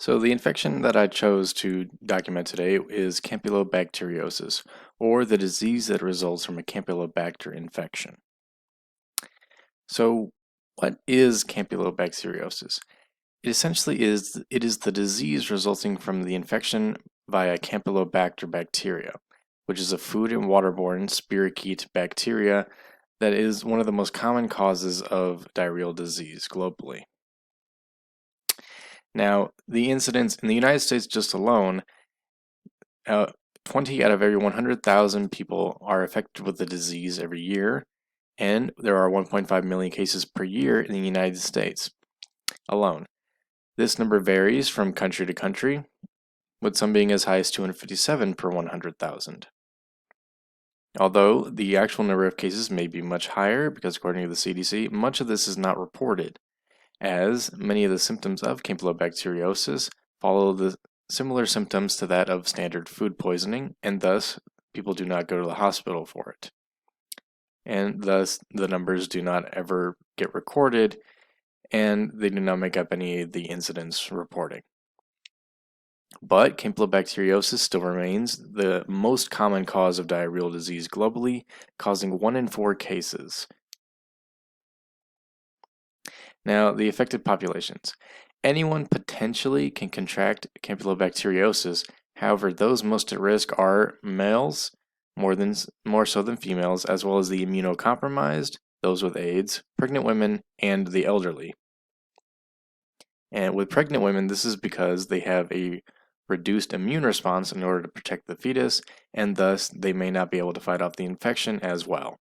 So the infection that I chose to document today is Campylobacteriosis, or the disease that results from a Campylobacter infection. So what is Campylobacteriosis? It essentially is the disease resulting from the infection via Campylobacter bacteria, which is a food and waterborne spirochete bacteria that is one of the most common causes of diarrheal disease globally. Now, the incidence in the United States just alone, 20 out of every 100,000 people are affected with the disease every year, and there are 1.5 million cases per year in the United States alone. This number varies from country to country, with some being as high as 257 per 100,000. Although the actual number of cases may be much higher, because according to the CDC, much of this is not reported, as many of the symptoms of Campylobacteriosis follow the similar symptoms to that of standard food poisoning, and thus people do not go to the hospital for it. And thus the numbers do not ever get recorded, and they do not make up any of the incidents reporting. But Campylobacteriosis still remains the most common cause of diarrheal disease globally, causing 1 in 4 cases. Now, the affected populations. Anyone potentially can contract Campylobacteriosis. However, those most at risk are males, more so than females, as well as the immunocompromised, those with AIDS, pregnant women, and the elderly. And with pregnant women, this is because they have a reduced immune response in order to protect the fetus, and thus they may not be able to fight off the infection as well.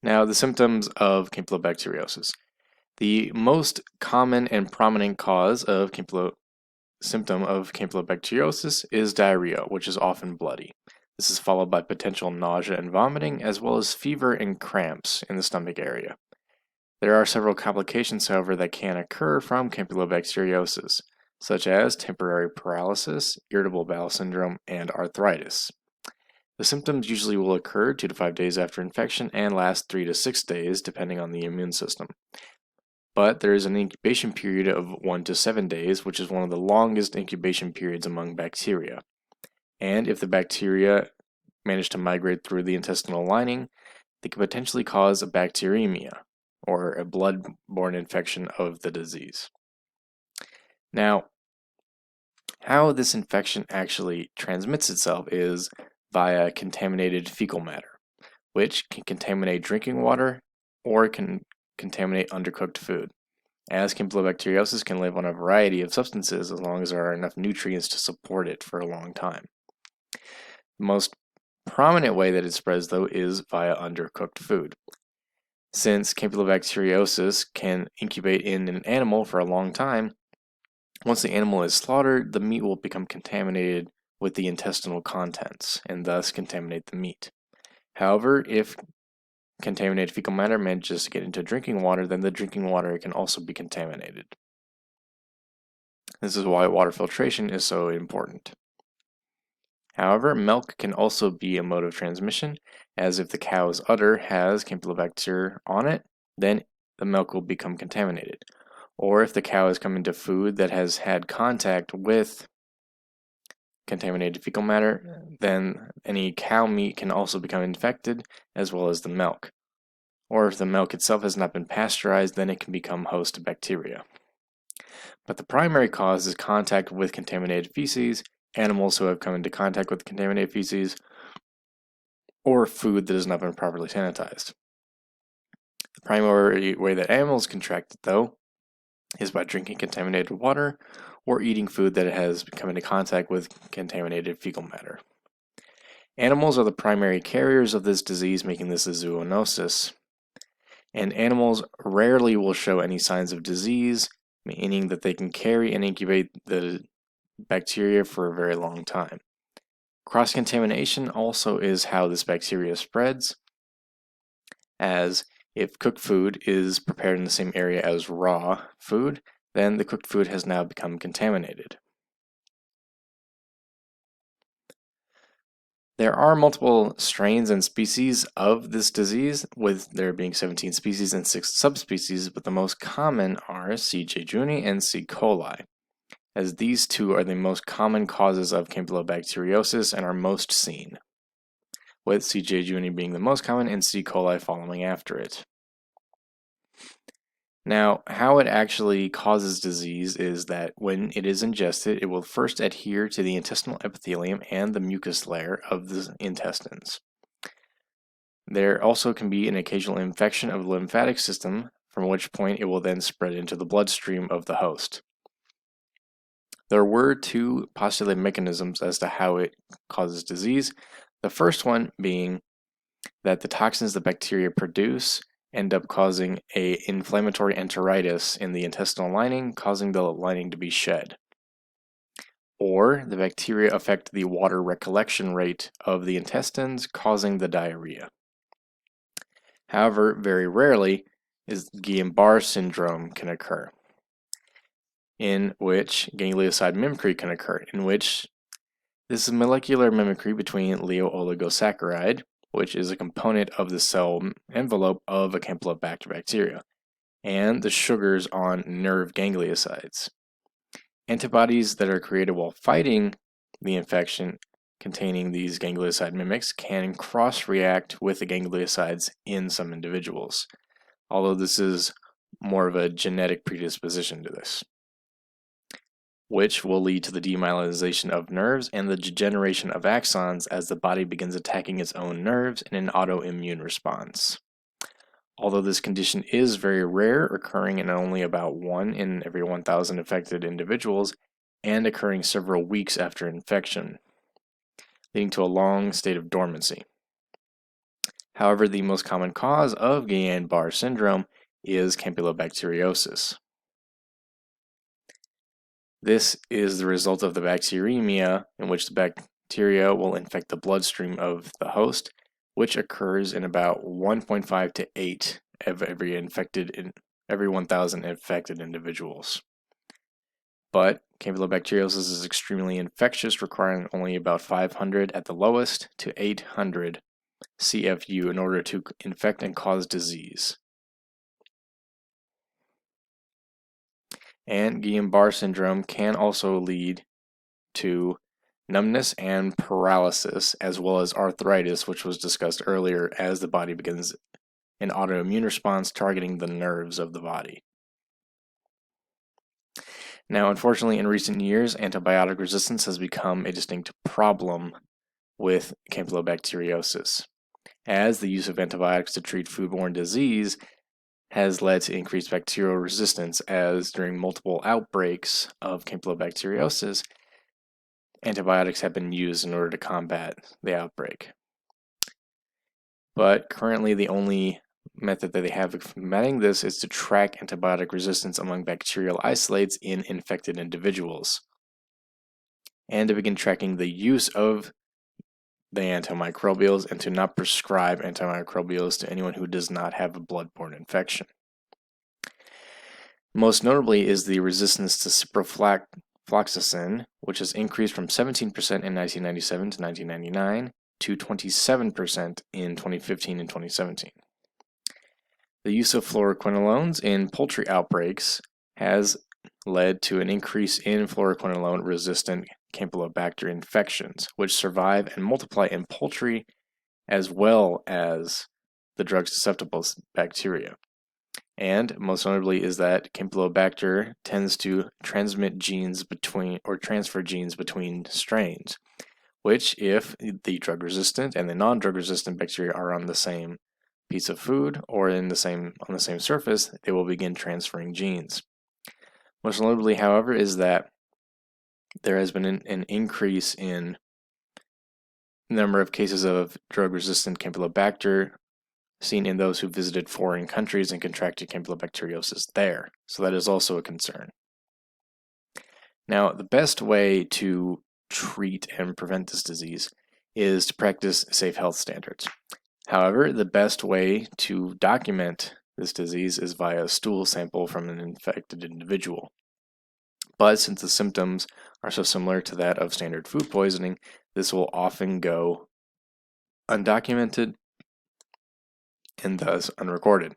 Now, the symptoms of Campylobacteriosis. The most common and prominent cause of symptom of Campylobacteriosis is diarrhea, which is often bloody. This is followed by potential nausea and vomiting, as well as fever and cramps in the stomach area. There are several complications, however, that can occur from Campylobacteriosis, such as temporary paralysis, irritable bowel syndrome, and arthritis. The symptoms usually will occur 2 to 5 days after infection and last 3 to 6 days, depending on the immune system. But there is an incubation period of 1 to 7 days, which is one of the longest incubation periods among bacteria. And if the bacteria manage to migrate through the intestinal lining, they could potentially cause a bacteremia, or a blood-borne infection of the disease. Now, how this infection actually transmits itself is via contaminated fecal matter, which can contaminate drinking water or can contaminate undercooked food, as Campylobacteriosis can live on a variety of substances as long as there are enough nutrients to support it for a long time. The most prominent way that it spreads, though, is via undercooked food. Since Campylobacteriosis can incubate in an animal for a long time, once the animal is slaughtered, the meat will become contaminated with the intestinal contents and thus contaminate the meat. However, if contaminated fecal matter manages to get into drinking water, then the drinking water can also be contaminated. This is why water filtration is so important. However, milk can also be a mode of transmission, as if the cow's udder has Campylobacter on it, then the milk will become contaminated. Or if the cow has come into food that has had contact with contaminated fecal matter, then any cow meat can also become infected, as well as the milk. Or if the milk itself has not been pasteurized, then it can become host to bacteria. But the primary cause is contact with contaminated feces, animals who have come into contact with contaminated feces, or food that has not been properly sanitized. The primary way that animals contract it, though, is by drinking contaminated water or eating food that has come into contact with contaminated fecal matter. Animals are the primary carriers of this disease, making this a zoonosis. And animals rarely will show any signs of disease, meaning that they can carry and incubate the bacteria for a very long time. Cross-contamination also is how this bacteria spreads, as if cooked food is prepared in the same area as raw food, then the cooked food has now become contaminated. There are multiple strains and species of this disease, with there being 17 species and 6 subspecies, but the most common are C. jejuni and C. coli, as these two are the most common causes of Campylobacteriosis and are most seen, with C. jejuni being the most common and C. coli following after it. Now, how it actually causes disease is that when it is ingested, it will first adhere to the intestinal epithelium and the mucus layer of the intestines. There also can be an occasional infection of the lymphatic system, from which point it will then spread into the bloodstream of the host. There were two postulated mechanisms as to how it causes disease. The first one being that the toxins the bacteria produce end up causing an inflammatory enteritis in the intestinal lining, causing the lining to be shed. Or the bacteria affect the water recollection rate of the intestines, causing the diarrhea. However, very rarely is Guillain-Barré syndrome can occur, in which ganglioside mimicry can occur, in which this is molecular mimicry between Leo-oligosaccharide, which is a component of the cell envelope of a Campylobacter bacteria, and the sugars on nerve gangliosides. Antibodies that are created while fighting the infection containing these ganglioside mimics can cross-react with the gangliosides in some individuals, although this is more of a genetic predisposition to this, which will lead to the demyelinization of nerves and the degeneration of axons as the body begins attacking its own nerves in an autoimmune response. Although this condition is very rare, occurring in only about 1 in every 1,000 affected individuals and occurring several weeks after infection, leading to a long state of dormancy. However, the most common cause of Guillain-Barré syndrome is Campylobacteriosis. This is the result of the bacteremia, in which the bacteria will infect the bloodstream of the host, which occurs in about 1.5 to 8 of every 1,000 infected individuals. But Campylobacteriosis is extremely infectious, requiring only about 500 at the lowest to 800 CFU in order to infect and cause disease. And Guillain-Barré syndrome can also lead to numbness and paralysis, as well as arthritis, which was discussed earlier, as the body begins an autoimmune response targeting the nerves of the body. Now, unfortunately, in recent years, antibiotic resistance has become a distinct problem with Campylobacteriosis, as the use of antibiotics to treat foodborne disease has led to increased bacterial resistance, as during multiple outbreaks of Campylobacteriosis, antibiotics have been used in order to combat the outbreak. But currently the only method that they have of combating this is to track antibiotic resistance among bacterial isolates in infected individuals, and to begin tracking the use of the antimicrobials and to not prescribe antimicrobials to anyone who does not have a bloodborne infection. Most notably is the resistance to ciprofloxacin, which has increased from 17% in 1997 to 1999 to 27% in 2015 and 2017. The use of fluoroquinolones in poultry outbreaks has led to an increase in fluoroquinolone-resistant Campylobacter infections, which survive and multiply in poultry as well as the drug-susceptible bacteria. And most notably is that Campylobacter tends to transmit genes between, or transfer genes between strains, which, if the drug-resistant and the non-drug-resistant bacteria are on the same piece of food or on the same surface, they will begin transferring genes. Most notably, however, is that there has been an increase in the number of cases of drug-resistant Campylobacter seen in those who visited foreign countries and contracted Campylobacteriosis there. So that is also a concern. Now, the best way to treat and prevent this disease is to practice safe health standards. However, the best way to document this disease is via a stool sample from an infected individual. But since the symptoms are so similar to that of standard food poisoning, this will often go undocumented and thus unrecorded.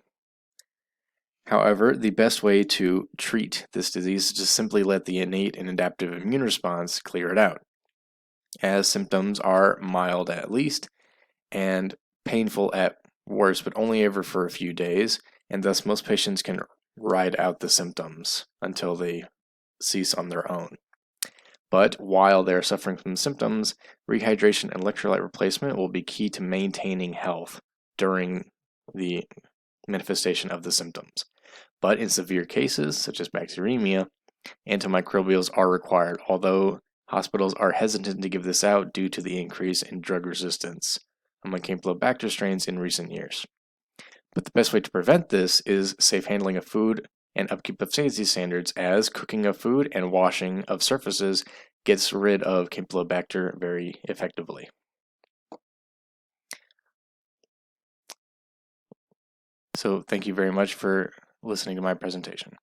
However, the best way to treat this disease is to simply let the innate and adaptive immune response clear it out, as symptoms are mild at least and painful at worst, but only ever for a few days, and thus most patients can ride out the symptoms until they cease on their own. But while they're suffering from symptoms, rehydration and electrolyte replacement will be key to maintaining health during the manifestation of the symptoms. But in severe cases, such as bacteremia, antimicrobials are required, although hospitals are hesitant to give this out due to the increase in drug resistance among Campylobacter strains in recent years. But the best way to prevent this is safe handling of food and upkeep of safety standards, as cooking of food and washing of surfaces gets rid of Campylobacter very effectively. So thank you very much for listening to my presentation.